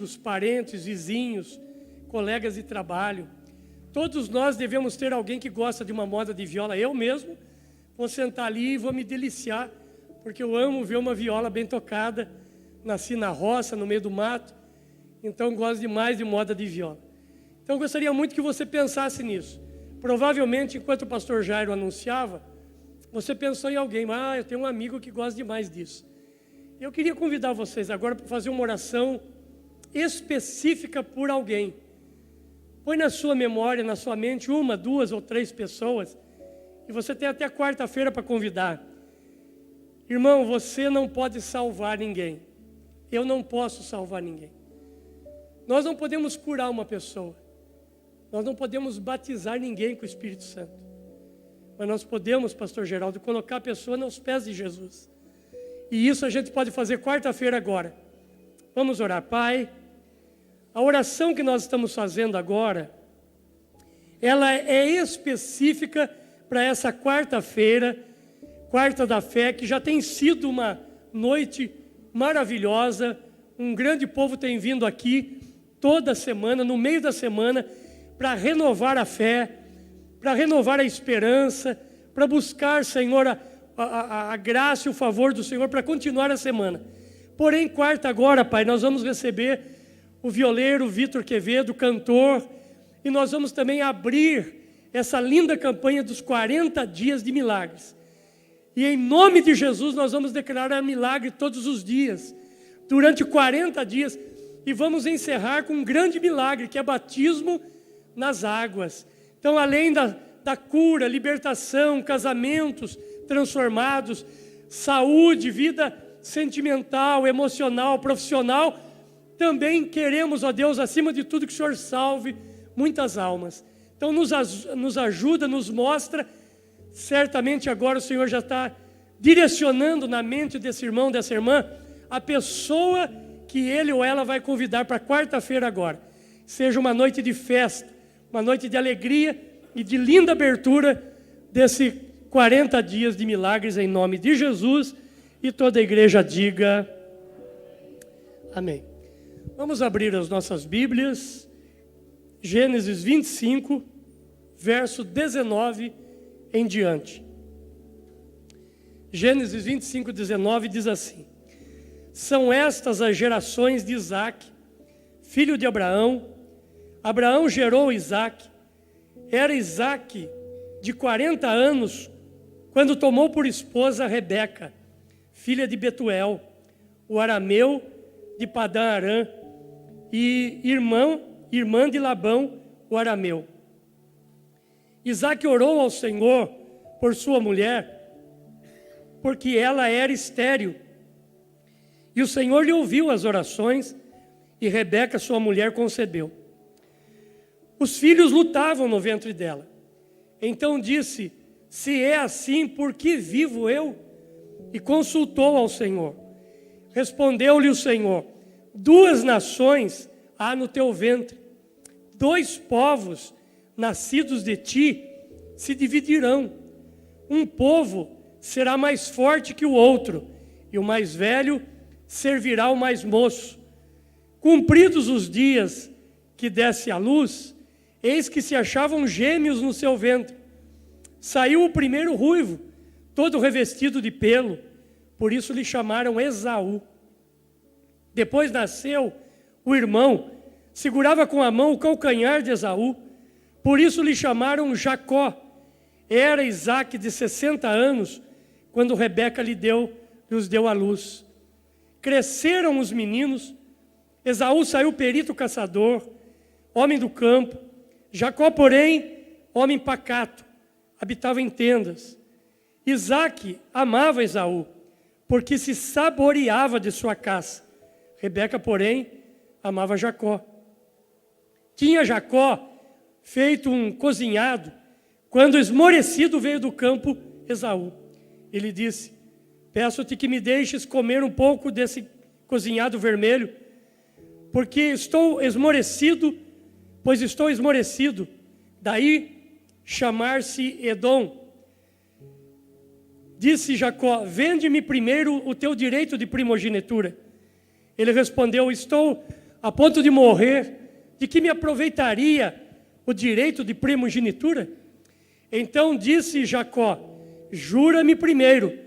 amigos, parentes, vizinhos, colegas de trabalho. Todos nós devemos ter alguém que gosta de uma moda de viola. Eu mesmo vou sentar ali e vou me deliciar, porque eu amo ver uma viola bem tocada. Nasci na roça, no meio do mato, então gosto demais de moda de viola. Então eu gostaria muito que você pensasse nisso. Provavelmente, enquanto o pastor Jairo anunciava, você pensou em alguém. Eu tenho um amigo que gosta demais disso. Eu queria convidar vocês agora para fazer uma oração específica por alguém. Põe na sua memória, na sua mente, 1, 2 ou 3 pessoas, e você tem até quarta-feira para convidar. Irmão, você não pode salvar ninguém. Eu não posso salvar ninguém. Nós não podemos curar uma pessoa. Nós não podemos batizar ninguém com o Espírito Santo. Mas nós podemos, pastor Geraldo, colocar a pessoa nos pés de Jesus. E isso a gente pode fazer quarta-feira agora. Vamos orar. Pai, a oração que nós estamos fazendo agora, ela é específica para essa quarta-feira, quarta da fé, que já tem sido uma noite maravilhosa. Um grande povo tem vindo aqui toda semana, no meio da semana, para renovar a fé, para renovar a esperança, para buscar, Senhor, a graça e o favor do Senhor para continuar a semana. Porém, quarta agora, Pai, nós vamos receber o violeiro Vitor Quevedo, cantor, e nós vamos também abrir essa linda campanha dos 40 dias de milagres. E em nome de Jesus nós vamos declarar milagre todos os dias, durante 40 dias, e vamos encerrar com um grande milagre, que é batismo nas águas. Então, além da cura, libertação, casamentos transformados, saúde, vida sentimental, emocional, profissional, também queremos, ó Deus, acima de tudo, que o Senhor salve muitas almas. Então nos ajuda, nos mostra. Certamente agora o Senhor já está direcionando na mente desse irmão, dessa irmã, a pessoa que ele ou ela vai convidar para quarta-feira agora. Seja uma noite de festa, uma noite de alegria e de linda abertura desse 40 dias de milagres em nome de Jesus. E toda a igreja diga amém. Vamos abrir as nossas Bíblias. Gênesis 25, verso 19 em diante. Gênesis 25, 19 diz assim: são estas as gerações de Isaque, filho de Abraão. Abraão gerou Isaque. Era Isaque de 40 anos quando tomou por esposa Rebeca, filha de Betuel, o arameu de Padã-Arã, e irmã de Labão, o arameu. Isaque orou ao Senhor por sua mulher, porque ela era estéril. E o Senhor lhe ouviu as orações, e Rebeca, sua mulher, concebeu. Os filhos lutavam no ventre dela. Então disse: se é assim, por que vivo eu? E consultou ao Senhor. Respondeu-lhe o Senhor: 2 nações há no teu ventre, 2 povos nascidos de ti se dividirão. Um povo será mais forte que o outro, e o mais velho servirá ao mais moço. Cumpridos os dias que desse à luz, eis que se achavam gêmeos no seu ventre. Saiu o primeiro ruivo, todo revestido de pelo, por isso lhe chamaram Esaú. Depois nasceu o irmão, segurava com a mão o calcanhar de Esaú, por isso lhe chamaram Jacó. Era Isaque de 60 anos, quando Rebeca lhes deu à luz. Cresceram os meninos. Esaú saiu perito caçador, homem do campo. Jacó, porém, homem pacato, habitava em tendas. Isaque amava Esaú, porque se saboreava de sua caça. Rebeca, porém, amava Jacó. Tinha Jacó feito um cozinhado, quando esmorecido veio do campo Esaú. Ele disse: peço-te que me deixes comer um pouco desse cozinhado vermelho, porque estou esmorecido, pois estou esmorecido. Daí chamar-se Edom. Disse Jacó: vende-me primeiro o teu direito de primogenitura. Ele respondeu: estou a ponto de morrer, de que me aproveitaria o direito de primogenitura? Então disse Jacó: jura-me primeiro.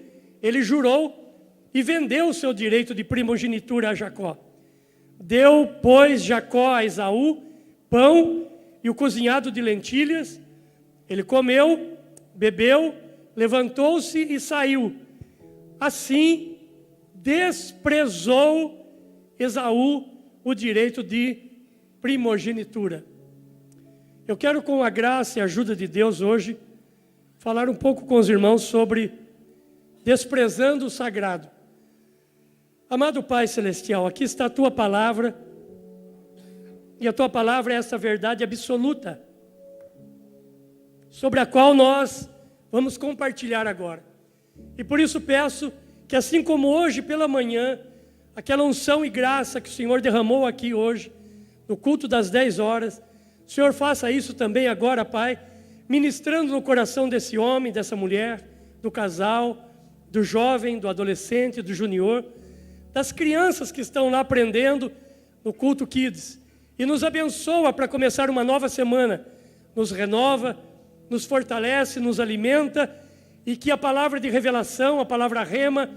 Ele jurou e vendeu o seu direito de primogenitura a Jacó. Deu, pois, Jacó a Esaú pão e o cozinhado de lentilhas. Ele comeu, bebeu, levantou-se e saiu. Assim, desprezou Esaú o direito de primogenitura. Eu quero, com a graça e a ajuda de Deus hoje, falar um pouco com os irmãos sobre desprezando o sagrado. Amado Pai Celestial, aqui está a Tua palavra, e a Tua palavra é essa verdade absoluta, sobre a qual nós vamos compartilhar agora. E por isso peço que, assim como hoje pela manhã, aquela unção e graça que o Senhor derramou aqui hoje, no culto das 10 horas, o Senhor faça isso também agora, Pai, ministrando no coração desse homem, dessa mulher, do casal, do jovem, do adolescente, do junior, das crianças que estão lá aprendendo no culto Kids. E nos abençoa para começar uma nova semana, nos renova, nos fortalece, nos alimenta, e que a palavra de revelação, a palavra rema,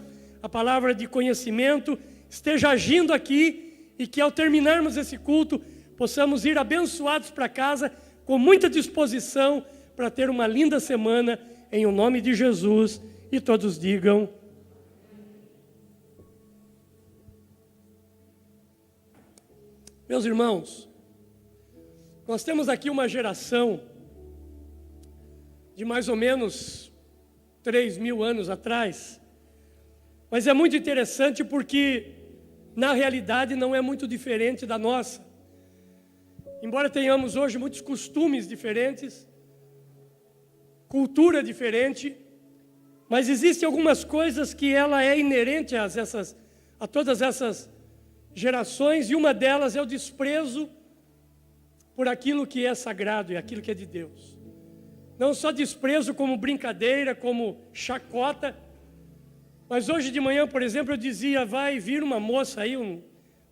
a palavra de conhecimento esteja agindo aqui, e que ao terminarmos esse culto possamos ir abençoados para casa com muita disposição para ter uma linda semana em o nome de Jesus. E todos digam: meus irmãos, nós temos aqui uma geração de mais ou menos 3.000 anos atrás, mas é muito interessante porque na realidade não é muito diferente da nossa. Embora tenhamos hoje muitos costumes diferentes, cultura diferente, mas existem algumas coisas que ela é inerente a todas essas gerações, e uma delas é o desprezo por aquilo que é sagrado e aquilo que é de Deus. Não só desprezo como brincadeira, como chacota, mas hoje de manhã, por exemplo, eu dizia: vai vir uma moça aí,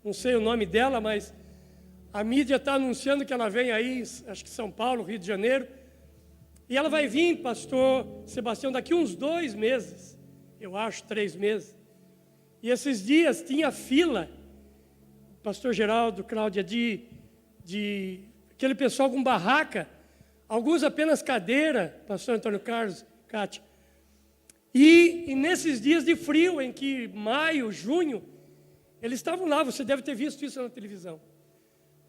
não sei o nome dela, mas a mídia está anunciando que ela vem aí, acho que São Paulo, Rio de Janeiro, e ela vai vir, pastor Sebastião, daqui uns 2 meses, eu acho, 3 meses. E esses dias tinha fila, pastor Geraldo, Cláudia, de aquele pessoal com barraca, alguns apenas cadeira, pastor Antônio Carlos, Cátia. E nesses dias de frio, em que maio, junho, eles estavam lá, você deve ter visto isso na televisão.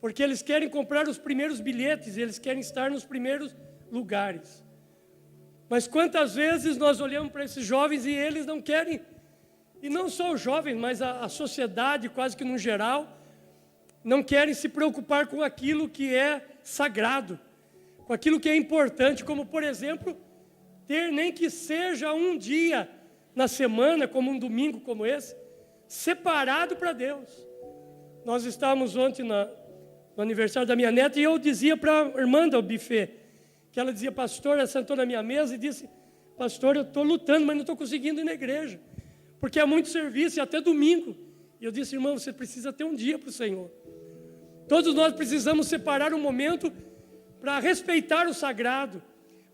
Porque eles querem comprar os primeiros bilhetes, eles querem estar nos primeiros lugares. Mas quantas vezes nós olhamos para esses jovens e eles não querem, e não só os jovens, mas a sociedade quase que no geral, não querem se preocupar com aquilo que é sagrado, com aquilo que é importante, como por exemplo, ter nem que seja um dia na semana, como um domingo como esse, separado para Deus. Nós estávamos ontem no aniversário da minha neta, e eu dizia para a irmã do buffet, que ela dizia: pastor, ela sentou na minha mesa e disse: pastor, eu estou lutando, mas não estou conseguindo ir na igreja, porque é muito serviço, e até domingo. E eu disse: irmão, você precisa ter um dia para o Senhor. Todos nós precisamos separar um momento para respeitar o sagrado,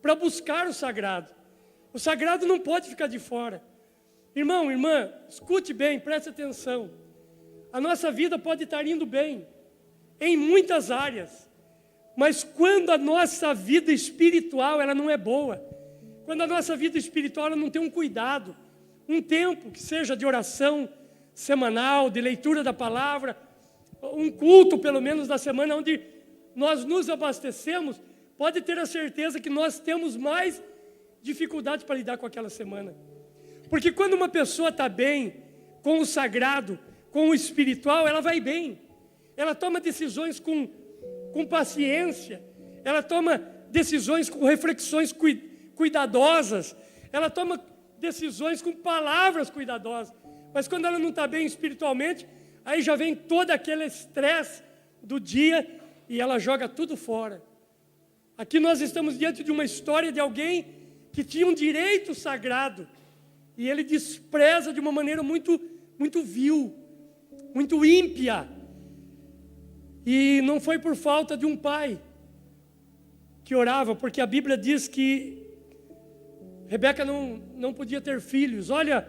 para buscar o sagrado. O sagrado não pode ficar de fora. Irmão, irmã, escute bem, preste atenção. A nossa vida pode estar indo bem em muitas áreas, mas quando a nossa vida espiritual ela não é boa, quando a nossa vida espiritual ela não tem um cuidado, um tempo que seja de oração semanal, de leitura da palavra, um culto pelo menos da semana, onde nós nos abastecemos, pode ter a certeza que nós temos mais dificuldade para lidar com aquela semana. Porque quando uma pessoa está bem com o sagrado, com o espiritual, ela vai bem. Ela toma decisões com paciência, ela toma decisões com reflexões cuidadosas, ela toma decisões com palavras cuidadosas. Mas quando ela não está bem espiritualmente, aí já vem todo aquele estresse do dia e ela joga tudo fora. Aqui nós estamos diante de uma história de alguém que tinha um direito sagrado e ele despreza de uma maneira muito, muito vil, muito ímpia. E não foi por falta de um pai que orava, porque a Bíblia diz que Rebeca não podia ter filhos. Olha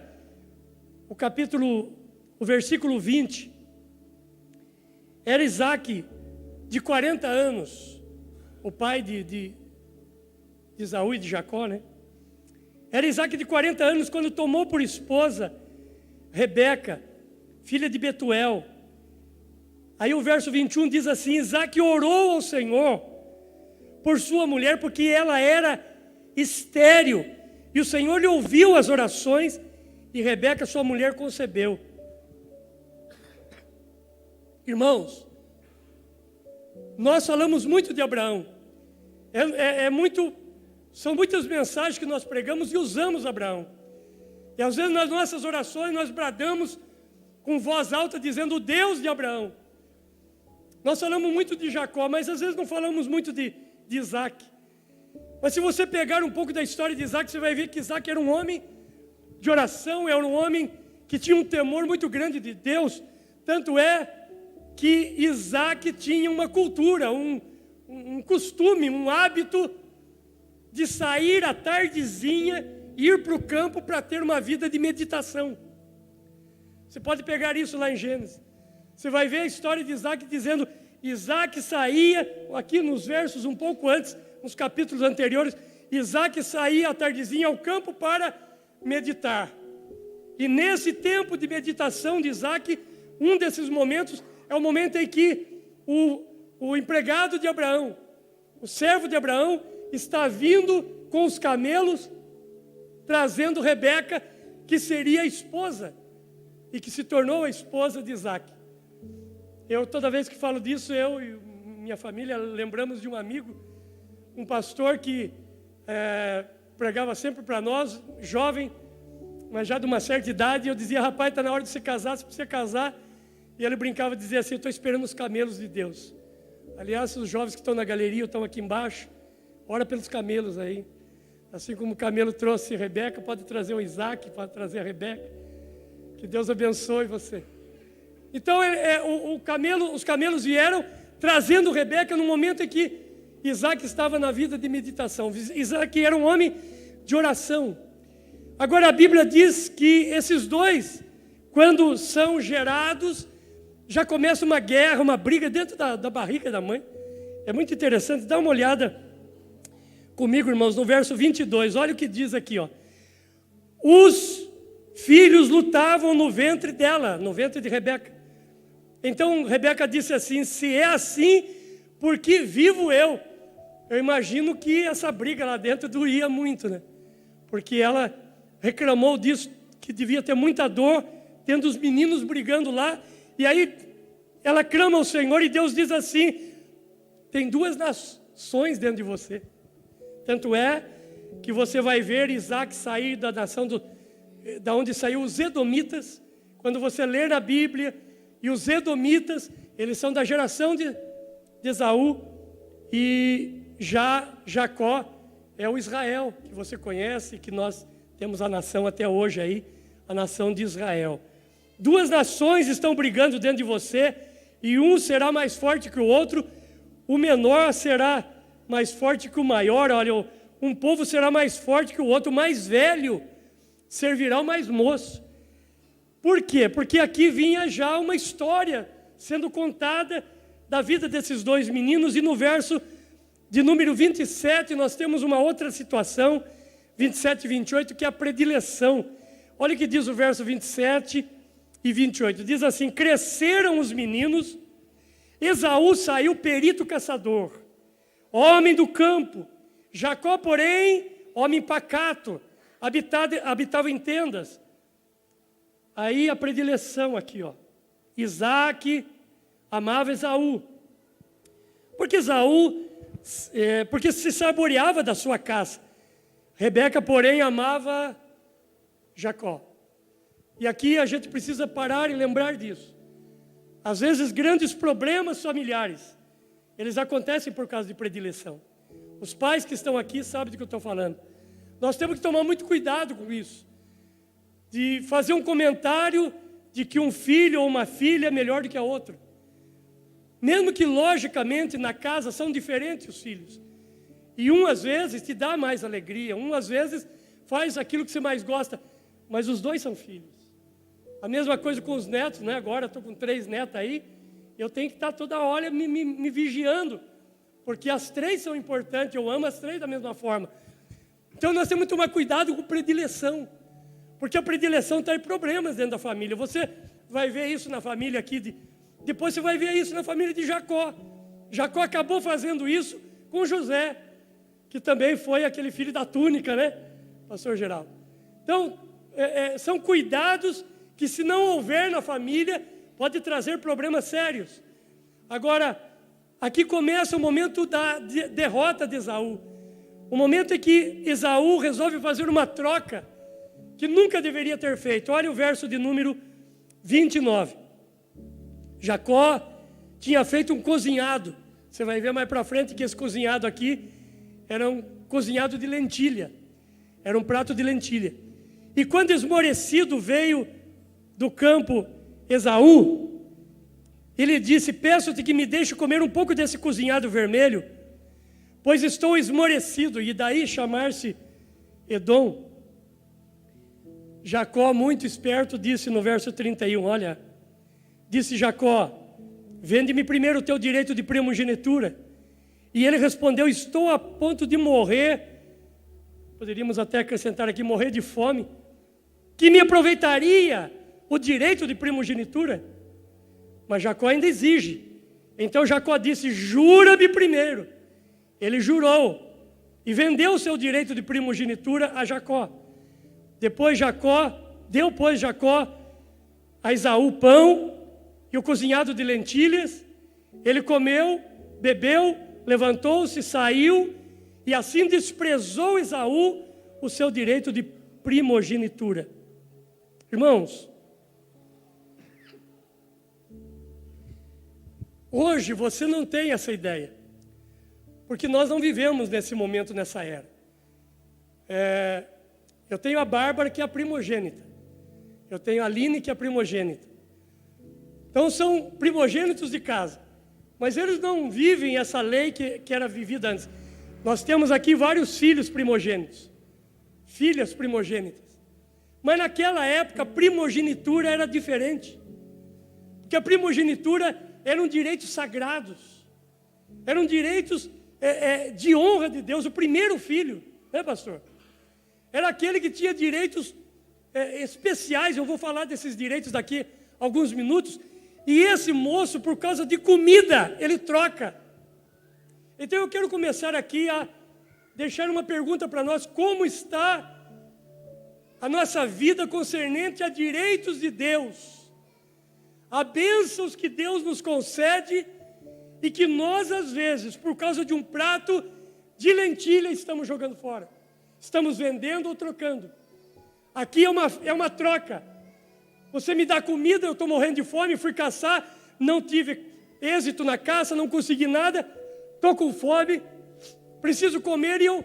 o versículo 20. Era Isaac de 40 anos, o pai de Esaú e de Jacó, né? Era Isaac de 40 anos quando tomou por esposa Rebeca, filha de Betuel. Aí o verso 21 diz assim: Isaac orou ao Senhor por sua mulher, porque ela era estéril. E o Senhor lhe ouviu as orações, e Rebeca, sua mulher, concebeu. Irmãos, nós falamos muito de Abraão. São muitas mensagens que nós pregamos e usamos Abraão. E às vezes nas nossas orações nós bradamos com voz alta dizendo o Deus de Abraão. Nós falamos muito de Jacó, mas às vezes não falamos muito de Isaac. Mas se você pegar um pouco da história de Isaac, você vai ver que Isaac era um homem de oração, era um homem que tinha um temor muito grande de Deus. Tanto é que Isaac tinha uma cultura, um costume, um hábito de sair à tardezinha e ir para o campo para ter uma vida de meditação. Você pode pegar isso lá em Gênesis. Você vai ver a história de Isaac dizendo, Isaac saía, aqui nos versos um pouco antes, nos capítulos anteriores, Isaac saía à tardezinha ao campo para meditar. E nesse tempo de meditação de Isaac, um desses momentos é o momento em que o empregado de Abraão, o servo de Abraão, está vindo com os camelos, trazendo Rebeca, que seria a esposa, e que se tornou a esposa de Isaac. Toda vez que falo disso, eu e minha família lembramos de um amigo, um pastor que pregava sempre para nós, jovem, mas já de uma certa idade. Eu dizia, rapaz, está na hora de você casar, você precisa casar. E ele brincava e dizia assim, eu estou esperando os camelos de Deus. Aliás, os jovens que estão na galeria, estão aqui embaixo, ora pelos camelos aí. Assim como o camelo trouxe Rebeca, pode trazer o Isaac, pode trazer a Rebeca. Que Deus abençoe você. Então, os camelos vieram trazendo Rebeca no momento em que Isaac estava na vida de meditação. Isaac era um homem de oração. Agora, a Bíblia diz que esses dois, quando são gerados, já começa uma guerra, uma briga dentro da barriga da mãe. É muito interessante. Dá uma olhada comigo, irmãos, no verso 22. Olha o que diz aqui, ó. Os filhos lutavam no ventre dela, no ventre de Rebeca. Então Rebeca disse assim, se é assim, por que vivo eu? Eu imagino que essa briga lá dentro doía muito, né? Porque ela reclamou disso, que devia ter muita dor, tendo os meninos brigando lá. E aí ela clama ao Senhor e Deus diz assim, tem duas nações dentro de você. Tanto é que você vai ver Isaac sair da nação da onde saiu os Edomitas. Quando você ler na Bíblia, e os Edomitas, eles são da geração de Esaú, e já Jacó é o Israel, que você conhece, que nós temos a nação até hoje aí, a nação de Israel. Duas nações estão brigando dentro de você, e um será mais forte que o outro, o menor será mais forte que o maior. Olha, um povo será mais forte que o outro, o mais velho servirá o mais moço. Por quê? Porque aqui vinha já uma história sendo contada da vida desses dois meninos, e no verso de número 27 nós temos uma outra situação, 27 e 28, que é a predileção. Olha o que diz o verso 27 e 28. Diz assim, cresceram os meninos, Esaú saiu perito caçador, homem do campo. Jacó, porém, homem pacato, habitava em tendas. Aí a predileção aqui, ó. Isaac amava Esaú. Porque porque se saboreava da sua caça. Rebeca, porém, amava Jacó. E aqui a gente precisa parar e lembrar disso. Às vezes, grandes problemas familiares, eles acontecem por causa de predileção. Os pais que estão aqui sabem do que eu estou falando. Nós temos que tomar muito cuidado com isso. De fazer um comentário de que um filho ou uma filha é melhor do que a outra. Mesmo que logicamente na casa são diferentes os filhos. E um às vezes te dá mais alegria, um às vezes faz aquilo que você mais gosta, mas os dois são filhos. A mesma coisa com os netos, né? Agora estou com 3 netas aí, eu tenho que estar toda hora me vigiando, porque as 3 são importantes, eu amo as 3 da mesma forma. Então nós temos que tomar cuidado com predileção, porque a predileção traz problemas dentro da família. Você vai ver isso na família aqui, depois você vai ver isso na família de Jacó. Jacó acabou fazendo isso com José, que também foi aquele filho da túnica, né, pastor Geraldo? Então, são cuidados que, se não houver na família, pode trazer problemas sérios. Agora, aqui começa o momento da derrota de Esaú. O momento em que Esaú resolve fazer uma troca que nunca deveria ter feito. Olha o verso de número 29. Jacó tinha feito um cozinhado. Você vai ver mais para frente que esse cozinhado aqui era um cozinhado de lentilha. Era um prato de lentilha. E quando esmorecido veio do campo Esaú, ele disse: peço-te que me deixe comer um pouco desse cozinhado vermelho, pois estou esmorecido. E daí chamar-se Edom. Jacó, muito esperto, disse no verso 31, olha, disse Jacó: vende-me primeiro o teu direito de primogenitura. E ele respondeu: estou a ponto de morrer, poderíamos até acrescentar aqui, morrer de fome, que me aproveitaria o direito de primogenitura? Mas Jacó ainda exige. Então Jacó disse: jura-me primeiro. Ele jurou e vendeu o seu direito de primogenitura a Jacó. Depois deu Jacó a Esaú pão e o cozinhado de lentilhas. Ele comeu, bebeu, levantou-se, saiu, e assim desprezou Esaú o seu direito de primogenitura. Irmãos, hoje você não tem essa ideia, porque nós não vivemos nesse momento, nessa era. Eu tenho a Bárbara, que é a primogênita. Eu tenho a Aline, que é a primogênita. Então são primogênitos de casa. Mas eles não vivem essa lei que era vivida antes. Nós temos aqui vários filhos primogênitos. Filhas primogênitas. Mas naquela época a primogenitura era diferente. Porque a primogenitura eram direitos sagrados. Eram direitos de honra de Deus. O primeiro filho, né, pastor? Era aquele que tinha direitos especiais. Eu vou falar desses direitos daqui a alguns minutos. E esse moço, por causa de comida, ele troca. Então eu quero começar aqui a deixar uma pergunta para nós: como está a nossa vida concernente a direitos de Deus, a bênçãos que Deus nos concede e que nós, às vezes, por causa de um prato de lentilha, estamos jogando fora, estamos vendendo ou trocando. Aqui é uma troca. Você me dá comida, eu estou morrendo de fome, fui caçar, não tive êxito na caça, não consegui nada, estou com fome, preciso comer e o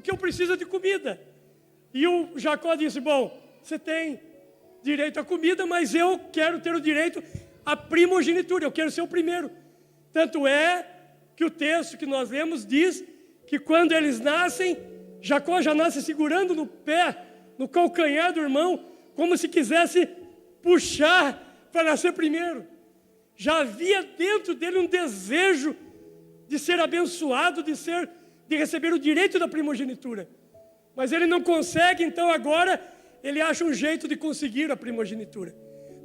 que eu preciso é de comida. E o Jacó disse: bom, você tem direito à comida, mas eu quero ter o direito à primogenitura, eu quero ser o primeiro. Tanto é que o texto que nós lemos diz que quando eles nascem, Jacó já nasce segurando no pé, no calcanhar do irmão, como se quisesse puxar para nascer primeiro. Já havia dentro dele um desejo de ser abençoado, de receber o direito da primogenitura. Mas ele não consegue, então agora ele acha um jeito de conseguir a primogenitura.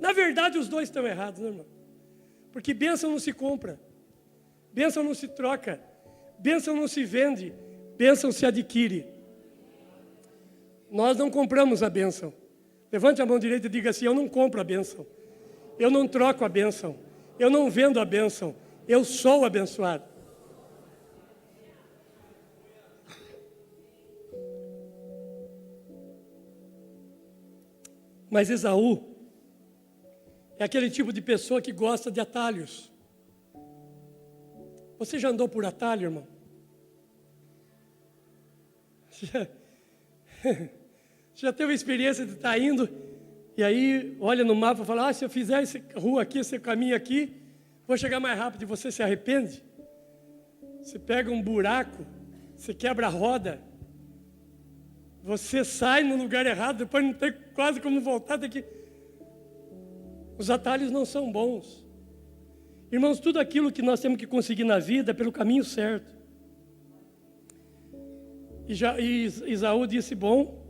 Na verdade, os dois estão errados, né, irmão? Porque bênção não se compra, bênção não se troca, bênção não se vende, bênção se adquire. Nós não compramos a bênção. Levante a mão direita e diga assim: eu não compro a bênção, eu não troco a bênção, eu não vendo a bênção, eu sou abençoado. Mas Esaú é aquele tipo de pessoa que gosta de atalhos. Você já andou por atalho, irmão? Já teve a experiência de estar indo e aí olha no mapa e fala: se eu fizer essa rua aqui, esse caminho aqui, Vou chegar mais rápido e você se arrepende? Você pega um buraco, você quebra a roda, você sai no lugar errado, depois não tem quase como voltar daqui. Os atalhos não são bons. Irmãos, tudo aquilo que nós temos que conseguir na vida é pelo caminho certo. E Esaú disse, bom,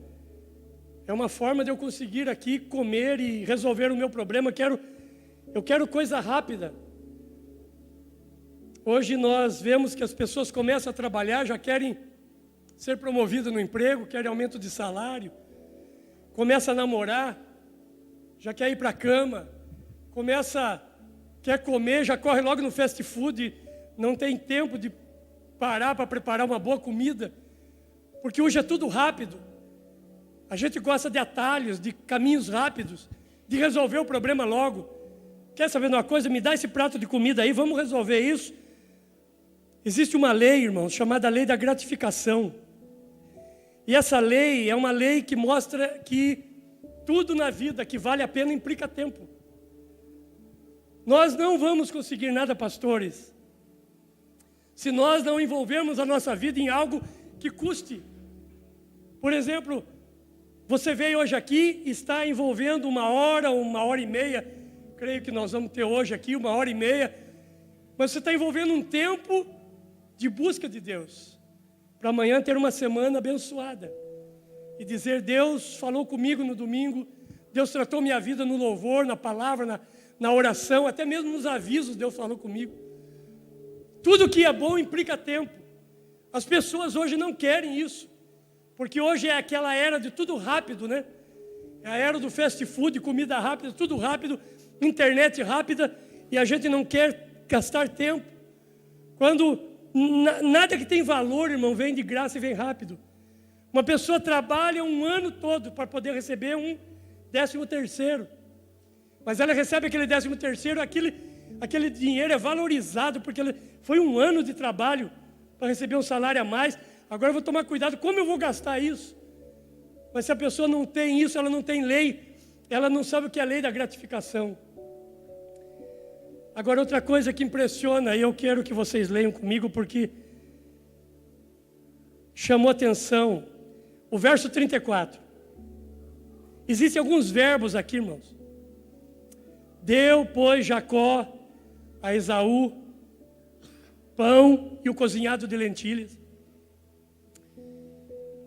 é uma forma de eu conseguir aqui comer e resolver o meu problema. Eu quero coisa rápida. Hoje nós vemos que as pessoas começam a trabalhar, já querem ser promovidas no emprego, querem aumento de salário, começa a namorar, já quer ir para a cama, quer comer, já corre logo no fast food, não tem tempo de parar para preparar uma boa comida, porque hoje é tudo rápido. A gente gosta de atalhos, de caminhos rápidos, de resolver o problema logo. Quer saber de uma coisa? Me dá esse prato de comida aí, vamos resolver isso. Existe uma lei, irmãos, chamada lei da gratificação. E essa lei é uma lei que mostra que tudo na vida que vale a pena implica tempo. Nós não vamos conseguir nada, pastores, se nós não envolvermos a nossa vida em algo que custe. Por exemplo, você veio hoje aqui e está envolvendo 1h30, creio que nós vamos ter hoje aqui 1h30, mas você está envolvendo um tempo de busca de Deus, para amanhã ter uma semana abençoada, e dizer, Deus falou comigo no domingo, Deus tratou minha vida no louvor, na palavra, na oração, até mesmo nos avisos Deus falou comigo. Tudo que é bom implica tempo. As pessoas hoje não querem isso, porque hoje é aquela era de tudo rápido, né? É a era do fast food, comida rápida, tudo rápido, internet rápida, e a gente não quer gastar tempo. Quando nada que tem valor, irmão, vem de graça e vem rápido. Uma pessoa trabalha um ano todo para poder receber um 13º. Mas ela recebe aquele 13º, aquele dinheiro é valorizado, porque foi um ano de trabalho para receber um salário a mais. Agora eu vou tomar cuidado, como eu vou gastar isso? Mas se a pessoa não tem isso, ela não tem lei, ela não sabe o que é a lei da gratificação. Agora, outra coisa que impressiona, e eu quero que vocês leiam comigo, porque chamou atenção, o verso 34. Existem alguns verbos aqui, irmãos. Deu, pois, Jacó a Esaú pão e o cozinhado de lentilhas.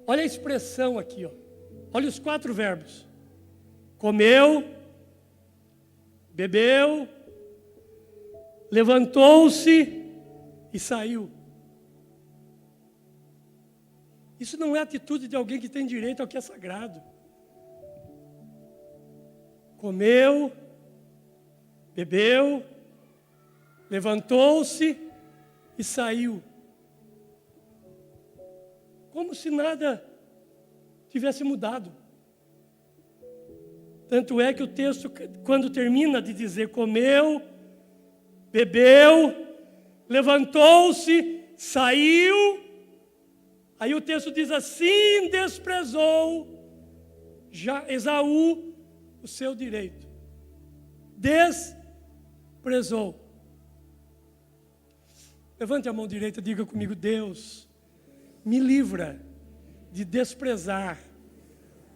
Olha a expressão aqui, ó. Olha os 4 verbos. Comeu, bebeu, levantou-se e saiu. Isso não é atitude de alguém que tem direito ao que é sagrado. Comeu, bebeu, levantou-se e saiu. Como se nada tivesse mudado. Tanto é que o texto, quando termina de dizer comeu, bebeu, levantou-se, saiu, aí o texto diz assim, desprezou Esaú o seu direito. Desprezou. Levante a mão direita e diga comigo, Deus, me livra de desprezar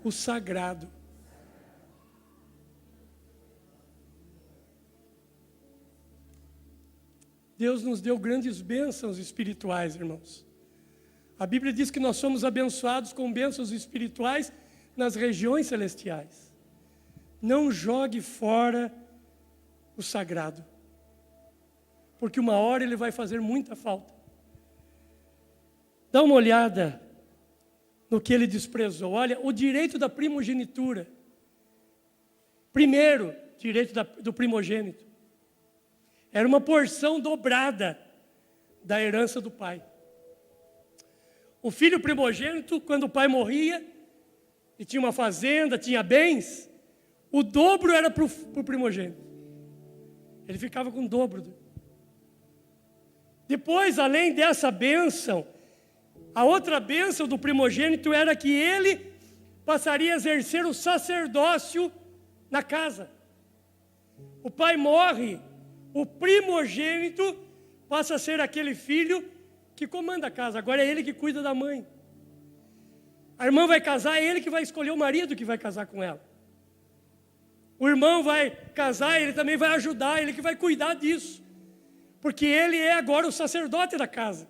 o sagrado. Deus nos deu grandes bênçãos espirituais, irmãos. A Bíblia diz que nós somos abençoados com bênçãos espirituais nas regiões celestiais. Não jogue fora o sagrado, porque uma hora ele vai fazer muita falta. Dá uma olhada no que ele desprezou. Olha, o direito da primogenitura. Primeiro, direito do primogênito. Era uma porção dobrada da herança do pai. O filho primogênito, quando o pai morria, e tinha uma fazenda, tinha bens, o dobro era para o primogênito. Ele ficava com o dobro. Depois, além dessa bênção, a outra bênção do primogênito era que ele passaria a exercer o sacerdócio na casa. O pai morre, O primogênito passa a ser aquele filho que comanda a casa. Agora é ele que cuida da mãe. A irmã vai casar, é ele que vai escolher o marido que vai casar com ela. O irmão vai casar, ele também vai ajudar, ele que vai cuidar disso. Porque ele é agora o sacerdote da casa.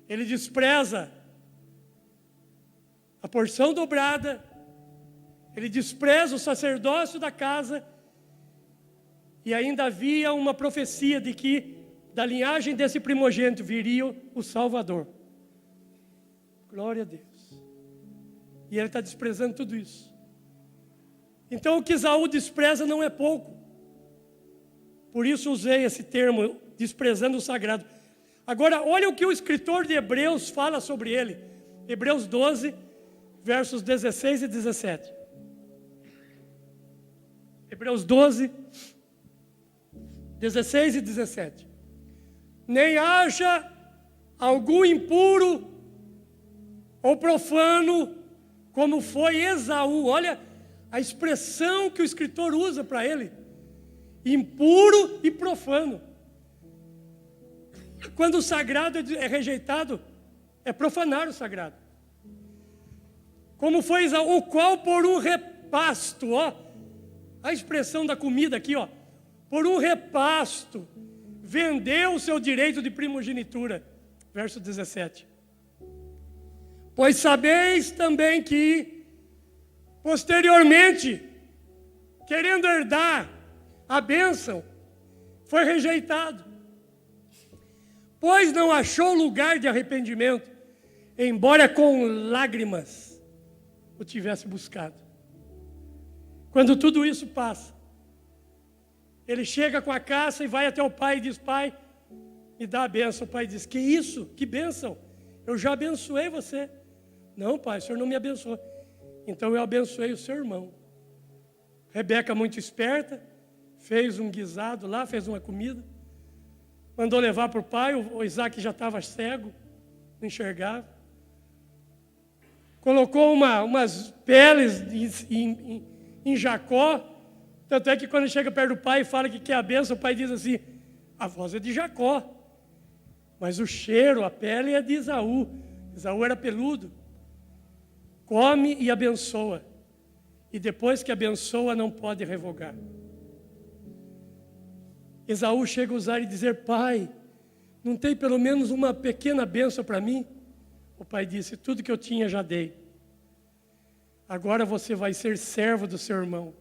Ele despreza a porção dobrada, ele despreza o sacerdócio da casa, e ainda havia uma profecia de que da linhagem desse primogênito viria o Salvador. Glória a Deus. E ele está desprezando tudo isso. Então o que Esaú despreza não é pouco. Por isso usei esse termo, desprezando o sagrado. Agora, olha o que o escritor de Hebreus fala sobre ele. Hebreus 12, versos 16 e 17. Hebreus 12, 16 e 17. Nem haja algum impuro ou profano, como foi Esaú. Olha a expressão que o escritor usa para ele. Impuro e profano. Quando o sagrado é rejeitado, é profanar o sagrado. Como foi Esaú, o qual por um repasto, ó, a expressão da comida aqui, ó, por um repasto, vendeu o seu direito de primogenitura. Verso 17. Pois sabeis também que, posteriormente, querendo herdar a bênção, foi rejeitado. Pois não achou lugar de arrependimento, embora com lágrimas o tivesse buscado. Quando tudo isso passa, ele chega com a caça e vai até o pai e diz: pai, me dá a bênção. O pai diz: que isso? Que bênção? Eu já abençoei você. Não, pai, o senhor não me abençoou. Então eu abençoei o seu irmão. Rebeca, muito esperta, fez um guisado lá, fez uma comida, mandou levar para o pai. O Isaac já estava cego, não enxergava. Colocou umas peles em Jacó. Tanto é que quando chega perto do pai e fala que quer a bênção, o pai diz assim: a voz é de Jacó, mas o cheiro, a pele é de Esaú. Esaú era peludo. Come e abençoa. E depois que abençoa, não pode revogar. Esaú chega a usar e dizer: pai, não tem pelo menos uma pequena bênção para mim? O pai disse: tudo que eu tinha já dei. Agora você vai ser servo do seu irmão.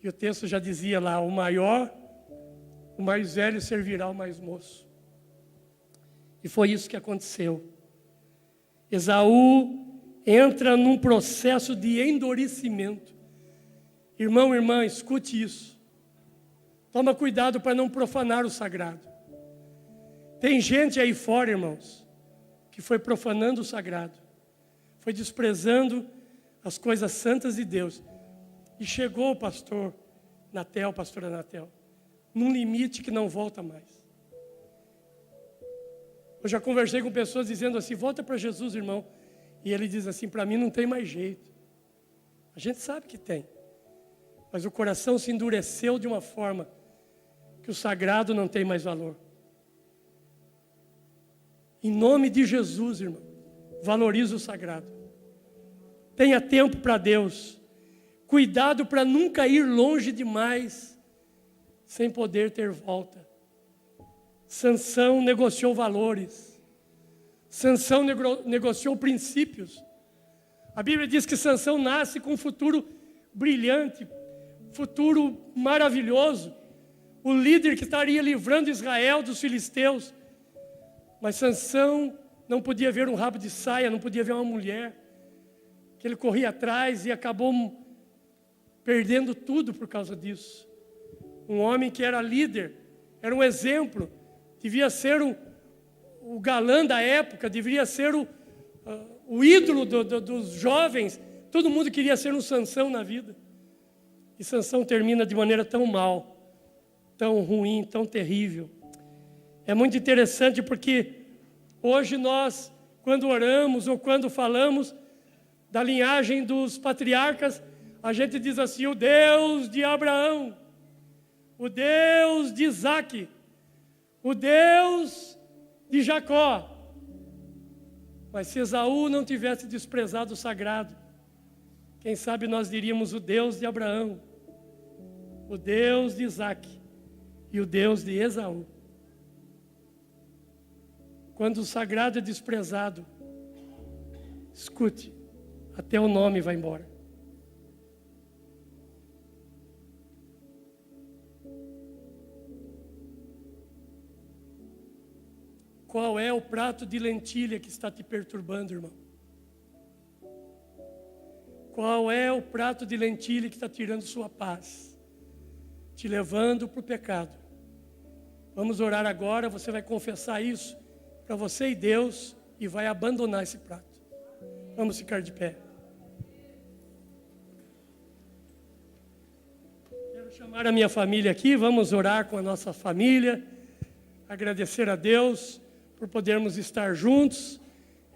E o texto já dizia lá: o mais velho servirá ao mais moço. E foi isso que aconteceu. Esaú entra num processo de endurecimento. Irmão, irmã, escute isso. Toma cuidado para não profanar o sagrado. Tem gente aí fora, irmãos, que foi profanando o sagrado, foi desprezando as coisas santas de Deus. E chegou o pastor Natel, pastora Natel, num limite que não volta mais. Eu já conversei com pessoas dizendo assim: volta para Jesus, irmão. E ele diz assim: para mim não tem mais jeito. A gente sabe que tem. Mas o coração se endureceu de uma forma que o sagrado não tem mais valor. Em nome de Jesus, irmão, valorize o sagrado. Tenha tempo para Deus. Cuidado para nunca ir longe demais sem poder ter volta. Sansão negociou valores. Sansão negociou princípios. A Bíblia diz que Sansão nasce com um futuro brilhante, futuro maravilhoso. O líder que estaria livrando Israel dos filisteus. Mas Sansão não podia ver um rabo de saia, não podia ver uma mulher. Que ele corria atrás e acabou perdendo tudo por causa disso. Um homem que era líder, era um exemplo, devia ser o galã da época, deveria ser o ídolo dos jovens. Todo mundo queria ser um Sansão na vida. E Sansão termina de maneira tão mal, tão ruim, tão terrível. É muito interessante porque hoje nós, quando oramos ou quando falamos da linhagem dos patriarcas, a gente diz assim: o Deus de Abraão, o Deus de Isaque, o Deus de Jacó. Mas se Esaú não tivesse desprezado o sagrado, quem sabe nós diríamos o Deus de Abraão, o Deus de Isaque e o Deus de Esaú. Quando o sagrado é desprezado, escute, até o nome vai embora. Qual é o prato de lentilha que está te perturbando, irmão? Qual é o prato de lentilha que está tirando sua paz, te levando para o pecado? Vamos orar agora, você vai confessar isso para você e Deus e vai abandonar esse prato. Vamos ficar de pé. Quero chamar a minha família aqui, vamos orar com a nossa família, agradecer a Deus por podermos estar juntos,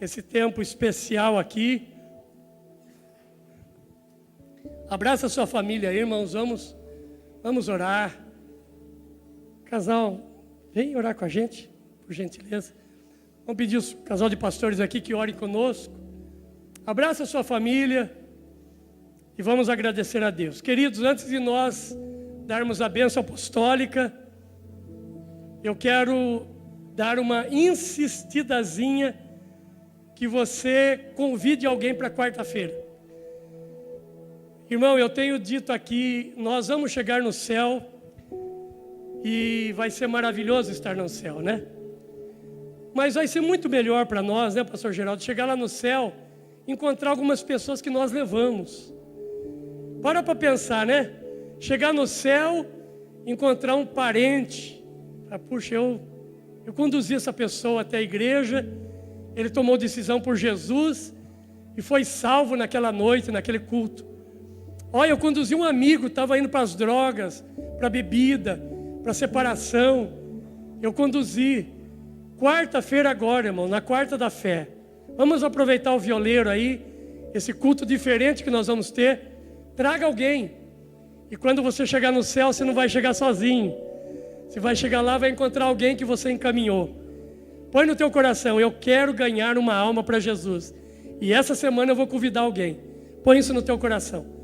esse tempo especial aqui. Abraça a sua família aí, irmãos, vamos orar. Casal, vem orar com a gente, por gentileza. Vamos pedir o casal de pastores aqui que orem conosco. Abraça a sua família e vamos agradecer a Deus. Queridos, antes de nós darmos a bênção apostólica, eu quero dar uma insistidazinha que você convide alguém para quarta-feira. Irmão, eu tenho dito aqui, nós vamos chegar no céu e vai ser maravilhoso estar no céu, né? Mas vai ser muito melhor para nós, né, pastor Geraldo, chegar lá no céu, encontrar algumas pessoas que nós levamos. Para pensar, né? Chegar no céu, encontrar um parente. Puxa, eu conduzi essa pessoa até a igreja, ele tomou decisão por Jesus e foi salvo naquela noite, naquele culto. Olha, eu conduzi um amigo, estava indo para as drogas, para a bebida, para a separação. Eu conduzi. Quarta-feira agora, irmão, na quarta da fé. Vamos aproveitar o violeiro aí, esse culto diferente que nós vamos ter. Traga alguém. E quando você chegar no céu, você não vai chegar sozinho. Você vai chegar lá, vai encontrar alguém que você encaminhou. Põe no teu coração, eu quero ganhar uma alma para Jesus. E essa semana eu vou convidar alguém. Põe isso no teu coração.